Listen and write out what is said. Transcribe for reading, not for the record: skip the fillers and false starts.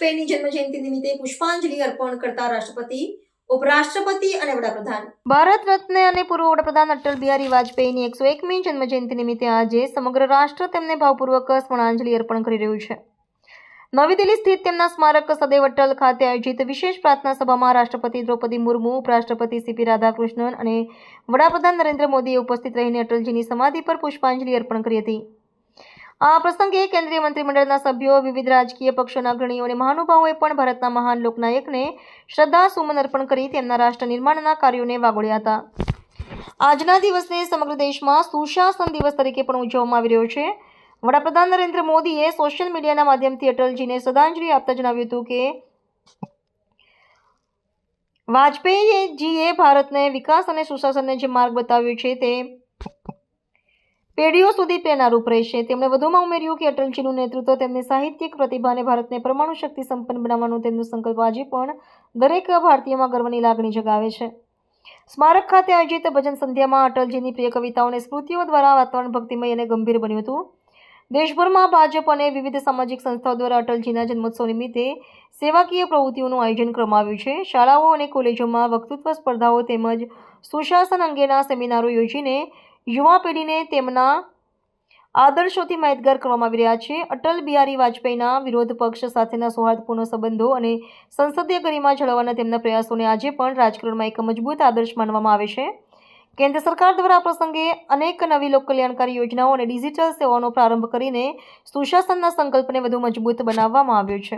વાજપેયીની જન્મજયંતિ નિમિત્તે પુષ્પાંજલિ અર્પણ કરતા રાષ્ટ્રપતિ, ઉપરાષ્ટ્રપતિ અને વડાપ્રધાન. ભારત રત્ન અને પૂર્વ વડાપ્રધાન અટલ બિહારી વાજપેયીની 101મી જન્મજયંતિ નિમિત્તે આજે સમગ્ર રાષ્ટ્ર તેમને ભાવપૂર્વક સ્મરણાંજલિ અર્પણ કરી રહ્યું છે. નવી દિલ્હી સ્થિત તેમના સ્મારક સદૈવ અટલ ખાતે આયોજિત વિશેષ પ્રાર્થના સભામાં રાષ્ટ્રપતિ દ્રૌપદી મુર્મુ, ઉપરાષ્ટ્રપતિ સીપી રાધાકૃષ્ણન અને વડાપ્રધાન નરેન્દ્ર મોદીએ ઉપસ્થિત રહીને અટલજીની સમાધિ પર પુષ્પાંજલિ અર્પણ કરી હતી. આ પ્રસંગે કેન્દ્રીય મંત્રીમંડળના સભ્યો, વિવિધ રાજકીય પક્ષોના અગ્રણીઓ અને મહાનુભાવોએ પણ ભારતના મહાન લોકનાયકને શ્રદ્ધાસુમન અર્પણ કરી તેમના રાષ્ટ્ર નિર્માણના કાર્યોને વાગોળ્યા હતા. આજના દિવસને સમગ્ર દેશમાં સુશાસન દિવસ તરીકે પણ ઉજવવામાં આવી રહ્યો છે. વડાપ્રધાન નરેન્દ્ર મોદીએ સોશિયલ મીડિયાના માધ્યમથી અટલજીને શ્રદ્ધાંજલિ આપતા જણાવ્યું હતું કે વાજપેયીજીએ ભારતને વિકાસ અને સુશાસનને જે માર્ગ બતાવ્યો છે તે પેઢીઓ સુધી પ્રેરણારૂપ રહેશે. તેમણે વધુમાં ઉમેર્યું કે અટલજીનું નેતૃત્વ, તેમની સાહિત્યિક પ્રતિભા અને ભારતને પરમાણુ શક્તિ સંપન્ન બનાવવાનો તેમનો સંકલ્પ આજે પણ દરેક ભારતીયમાં ગર્વની લાગણી જગાવે છે. સ્મારક ખાતે આયોજિત ભજન સંધ્યામાં અટલજીની પ્રિય કવિતાઓ અને સ્મૃતિઓ દ્વારા વાતાવરણ ભક્તિમય અને ગંભીર બન્યું હતું. દેશભરમાં ભાજપ અને વિવિધ સામાજિક સંસ્થાઓ દ્વારા અટલજીના જન્મોત્સવ નિમિત્તે સેવાકીય પ્રવૃત્તિઓનું આયોજન કરવામાં આવ્યું છે. શાળાઓ અને કોલેજોમાં વક્તૃત્વ સ્પર્ધાઓ તેમજ સુશાસન અંગેના સેમિનારો યોજીને યુવા પેઢીને તેમના આદર્શોથી માહિતગાર કરવામાં આવી રહ્યા છે. અટલ બિહારી વાજપેયીના વિરોધ પક્ષ સાથેના સૌહાર્દપૂર્ણ સંબંધો અને સંસદીય ગરિમા જાળવવાના તેમના પ્રયાસોને આજે પણ રાજકારણમાં એક મજબૂત આદર્શ માનવામાં આવે છે. કેન્દ્ર સરકાર દ્વારા આ પ્રસંગે અનેક નવી લોકકલ્યાણકારી યોજનાઓ અને ડિજિટલ સેવાઓનો પ્રારંભ કરીને સુશાસનના સંકલ્પને વધુ મજબૂત બનાવવામાં આવ્યો છે.